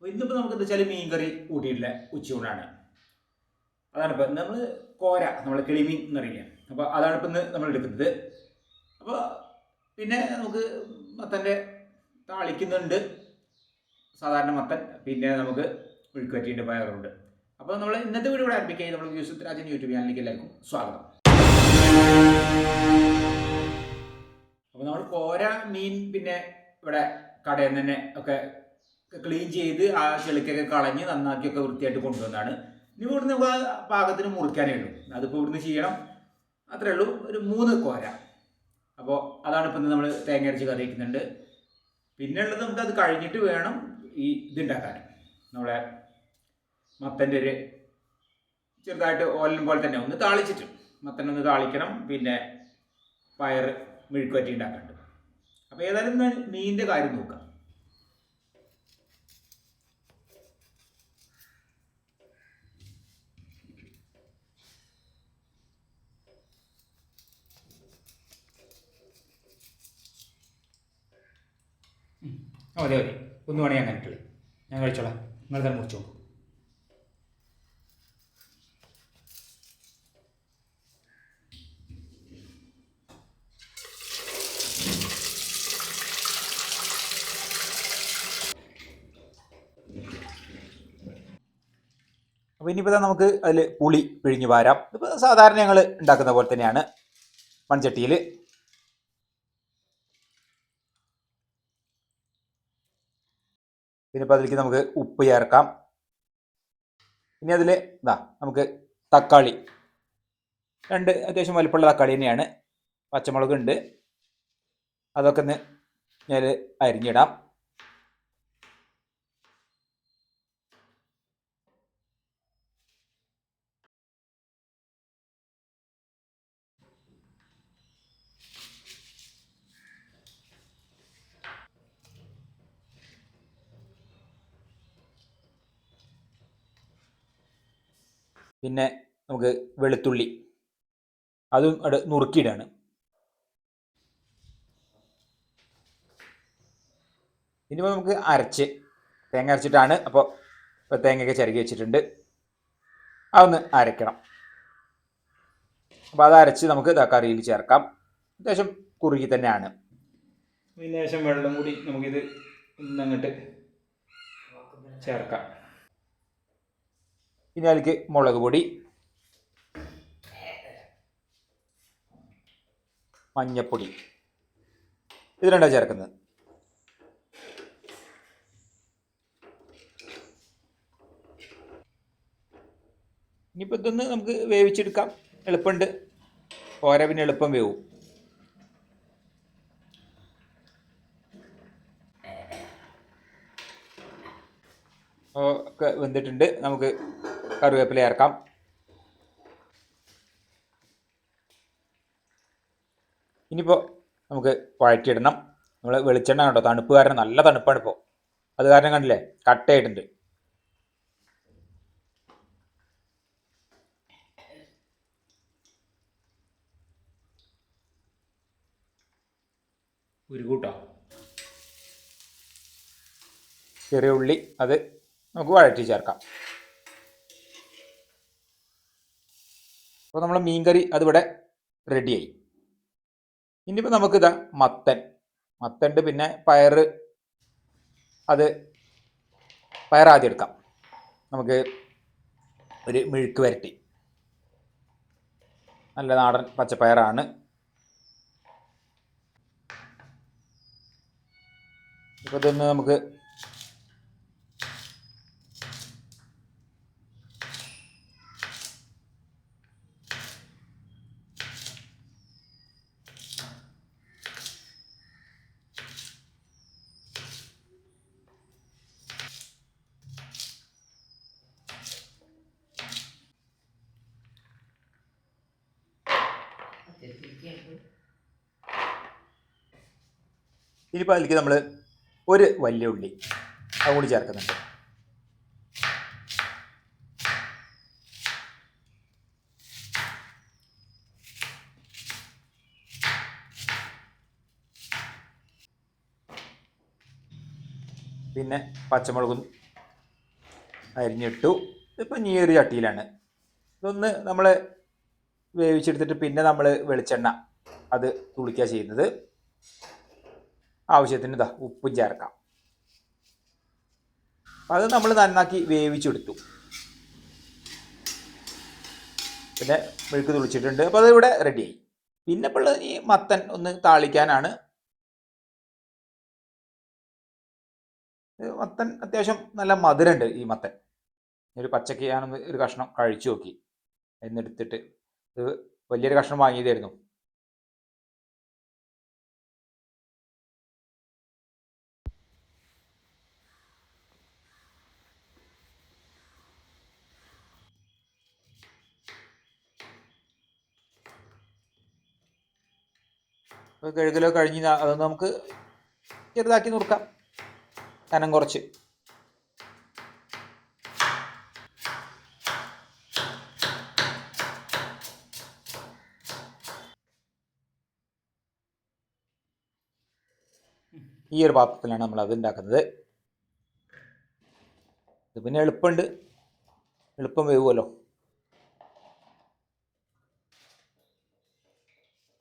ഇന്നിപ്പോൾ നമുക്ക് എന്താ വെച്ചാൽ മീൻ കറി കൂട്ടിയിട്ടുള്ള ഉച്ചയൂണാണ്. അതാണ് ഇപ്പം നമ്മൾ കോര, നമ്മൾ കിളിമീൻ എന്നറിയില്ല. അപ്പോൾ അതാണ് ഇപ്പം ഇന്ന് നമ്മൾ എടുക്കുന്നത്. അപ്പോൾ പിന്നെ നമുക്ക് മത്തൻ്റെ താളിക്കുന്നുണ്ട്, സാധാരണ മത്തൻ. പിന്നെ നമുക്ക് മെഴുക്കുവരട്ടിൻ്റെ പയറുണ്ട്. അപ്പോൾ നമ്മൾ ഇന്നത്തെ വീഡിയോ ഇവിടെ ആരംഭിക്കുകയും നമ്മൾ യൂസുഫ് രാജൻ യൂട്യൂബ് ചാനലിലേക്ക് എല്ലാവർക്കും സ്വാഗതം. അപ്പോൾ നമ്മൾ കോര മീൻ പിന്നെ ഇവിടെ കടയിൽ നിന്ന് തന്നെ ഒക്കെ ക്ലീൻ ചെയ്ത് ആ ചെളിക്കൊക്കെ കളഞ്ഞ് നന്നാക്കിയൊക്കെ വൃത്തിയായിട്ട് കൊണ്ടുവന്നാണ്. ഇനി ഇവിടുന്ന് പാകത്തിന് മുറിക്കാനേ ഉള്ളൂ. അതിപ്പോൾ ഇവിടുന്ന് ചെയ്യണം, അത്രേ ഉള്ളൂ. ഒരു 3 കോര. അപ്പോൾ അതാണ് ഇപ്പം നമ്മൾ തേങ്ങ അരച്ച് കറി വയ്ക്കുന്നുണ്ട്. പിന്നെ ഉള്ളത് നമുക്ക് അത് കഴിഞ്ഞിട്ട് വേണം ഈ ഇതുണ്ടാക്കാൻ. നമ്മളെ മത്തൻ്റെ ഒരു ചെറുതായിട്ട് ഓലൻ പോലെ തന്നെ ഒന്ന് താളിച്ചിട്ട് മത്തനൊന്ന് താളിക്കണം. പിന്നെ പയർ മെഴുക്കുവരട്ടി ഉണ്ടാക്കാനുണ്ട്. അപ്പോൾ ഏതായാലും മീനിൻ്റെ കാര്യം നോക്കാം. മതി മതി, 1 മണി അങ്ങനെ ഇട്ടുള്ളൂ. ഞാൻ കഴിച്ചോളാം, നിങ്ങൾ തന്നെ മുറിച്ചോളൂ. അപ്പോൾ ഇനിയിപ്പോൾ നമുക്ക് അതിൽ പുളി പിഴിഞ്ഞ് വാരാം. ഇപ്പോൾ സാധാരണ ഞങ്ങൾ ഉണ്ടാക്കുന്ന പോലെ തന്നെയാണ്, മൺചട്ടിയിൽ. പിന്നെ ഇപ്പോൾ അതിലേക്ക് നമുക്ക് ഉപ്പ് ചേർക്കാം. ഇനി അതിൽ നമുക്ക് തക്കാളി, 2 അത്യാവശ്യം വലിപ്പമുള്ള തക്കാളി തന്നെയാണ്. പച്ചമുളകുണ്ട്, അതൊക്കെ ഒന്ന് ഞാൻ അരിഞ്ഞിടാം. പിന്നെ നമുക്ക് വെളുത്തുള്ളി, അതും അവിടെ നുറുക്കിയിടാണ്. ഇനിയിപ്പോൾ നമുക്ക് തേങ്ങ അരച്ചിട്ടാണ്. അപ്പോൾ തേങ്ങയൊക്കെ ചിരകി വെച്ചിട്ടുണ്ട്, അതൊന്ന് അരയ്ക്കണം. അപ്പോൾ അത് അരച്ച് നമുക്ക് കറിയിൽ ചേർക്കാം. അത്യാവശ്യം കുറുകി തന്നെയാണ്. ഇതിന് ശേഷം വെള്ളം കൂടി നമുക്കിത് ഒന്നങ്ങോട്ട് ചേർക്കാം. ഇനി അതിലേക്ക് മുളക് പൊടി, മഞ്ഞപ്പൊടി, ഇത് രണ്ടാണ് ചേർക്കുന്നത്. ഇനിയിപ്പോൾ ഇതൊന്ന് നമുക്ക് വേവിച്ചെടുക്കാം, എളുപ്പമുണ്ട്. കോര പിന്നെ എളുപ്പം വേവും. ഒക്കെ വെന്തിട്ടുണ്ട്. നമുക്ക് കറിവേപ്പില ചേർക്കാം. ഇനിയിപ്പോൾ നമുക്ക് വഴറ്റിയിടണം. നമ്മൾ വെളിച്ചെണ്ണ കണ്ടോ, തണുപ്പ് കാരണം നല്ല തണുപ്പാണ് ഇപ്പോൾ. അത് കാരണം കണ്ടില്ലേ, കട്ടയായിട്ടുണ്ട്. ഒരു കൂട്ടോ ചെറിയ ഉള്ളി, അത് നമുക്ക് വഴറ്റി ചേർക്കാം. അപ്പോൾ നമ്മളെ മീൻകറി അതിവിടെ റെഡിയായി. ഇനിയിപ്പോൾ നമുക്കിതാ മത്തണ്ട്, പിന്നെ പയർ ആദ്യം എടുക്കാം. നമുക്ക് ഒരു മെഴുക്ക് വരട്ടി, നല്ല നാടൻ പച്ചപ്പയറാണ്. ഇപ്പോൾ ഇതൊന്ന് നമുക്ക് ഇനിയിപ്പോൾ അതിലേക്ക് നമ്മൾ ഒരു വലിയ ഉള്ളി അതുകൂടി ചേർക്കുന്നുണ്ട്. പിന്നെ പച്ചമുളകും അരിഞ്ഞിട്ടു. ഇപ്പം ഈ ഒരു ചട്ടിയിലാണ്. ഇതൊന്ന് നമ്മൾ വേവിച്ചെടുത്തിട്ട് പിന്നെ നമ്മൾ വെളിച്ചെണ്ണ അത് തുളിക്കുക ചെയ്യുന്നത്. ആവശ്യത്തിന് ഇതാ ഉപ്പും ചേർക്കാം. അത് നമ്മൾ നന്നാക്കി വേവിച്ചെടുത്തു. പിന്നെ മെഴുക്ക് തുളിച്ചിട്ടുണ്ട്. അപ്പോൾ അത് ഇവിടെ റെഡിയായി. പിന്നെ ഇപ്പോൾ ഉള്ളത് ഈ മത്തൻ ഒന്ന് താളിക്കാനാണ്. മത്തൻ അത്യാവശ്യം നല്ല മധുരമുണ്ട്. ഈ മത്തൻ ഒരു പച്ചക്ക് ഞാനൊന്ന് ഒരു കഷ്ണം കഴിച്ചു നോക്കി. എന്നെടുത്തിട്ട് ഇത് വലിയൊരു കഷ്ണം വാങ്ങിയതായിരുന്നു. അപ്പോൾ കഴുകലോ കഴിഞ്ഞ് അതൊന്ന് നമുക്ക് ചെറുതാക്കി നുറുക്കാം, കനം കുറച്ച്. ഈ ഒരു പാത്രത്തിലാണ് നമ്മൾ അത് ഉണ്ടാക്കുന്നത്. ഇത് പിന്നെ എളുപ്പമുണ്ട്, എളുപ്പം വേവുമല്ലോ.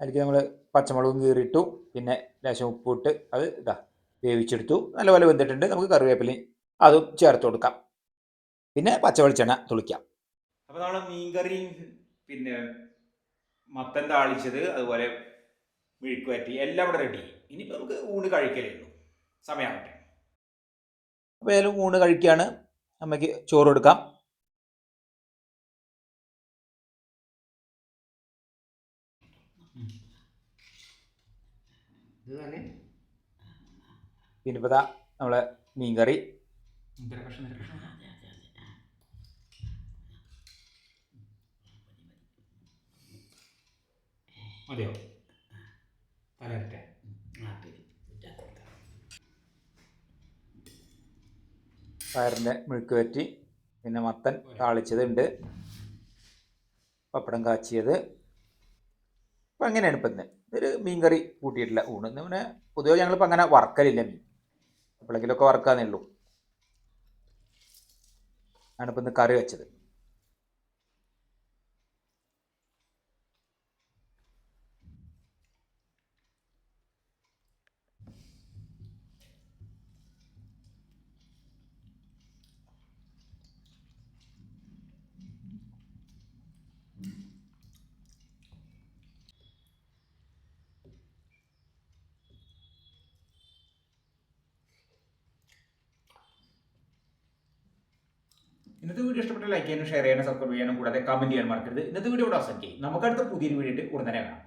അതിലേക്ക് നമ്മൾ പച്ചമുളകും കീറിയിട്ടു, പിന്നെ ലേശം ഉപ്പിട്ട് അത് ഇതാ വേവിച്ചെടുത്തു. നല്ലപോലെ വെന്തിട്ടുണ്ട്. നമുക്ക് കറിവേപ്പിലയും അതും ചേർത്ത് കൊടുക്കാം. പിന്നെ പച്ചവെളിച്ചെണ്ണ തുളിക്കാം. അപ്പോൾ നമ്മൾ മീൻകറിയും പിന്നെ മത്തൻ താളിച്ചത് അതുപോലെ മെഴുക്ക് വരട്ടി എല്ലാം ഇവിടെ റെഡി. ഇനിയിപ്പോൾ നമുക്ക് ഊണ് കഴിക്കലേ ഉള്ളൂ, സമയമാവട്ടെ. അപ്പോൾ ഏതായാലും ഊണ് കഴിക്കുകയാണ്. അമ്മയ്ക്ക് ചോറ് കൊടുക്കാം. പിന്നെ ഇപ്പോൾ നമ്മളെ മീൻകറി. മതിയോ? തലരട്ടെ. പയറിൻ്റെ മെഴുക്ക് വരട്ടി, പിന്നെ മത്തൻ താളിച്ചതുണ്ട്, പപ്പടം കാച്ചിയത്. അപ്പം അങ്ങനെയാണ് ഇപ്പം ഇന്ന് ഒരു മീൻകറി കൂട്ടിയിട്ടില്ല ഊണ്. ഇന്ന് പിന്നെ പൊതുവെ ഞങ്ങളിപ്പോൾ അങ്ങനെ വറക്കലില്ല മീൻ, എപ്പോഴെങ്കിലുമൊക്കെ വറക്കാന്നേ ഉള്ളൂ. ഞാനിപ്പോൾ ഇന്ന് കറി വെച്ചത്. ഇന്നത്തെ വീഡിയോ ഇഷ്ടപ്പെട്ട ലൈക്ക് ചെയ്യാനും ഷെയർ ചെയ്യാനും സബ്സ്ക്രൈബ് ചെയ്യാനും കൂടാതെ കമന്റ് ചെയ്യാൻ മറക്കരുത്. ഇന്നത്തെ വീഡിയോ ഇവിടെ അവസാനിക്കും. നമുക്ക് അടുത്ത പുതിയൊരു വീഡിയോ ഉടനെ കാണാം.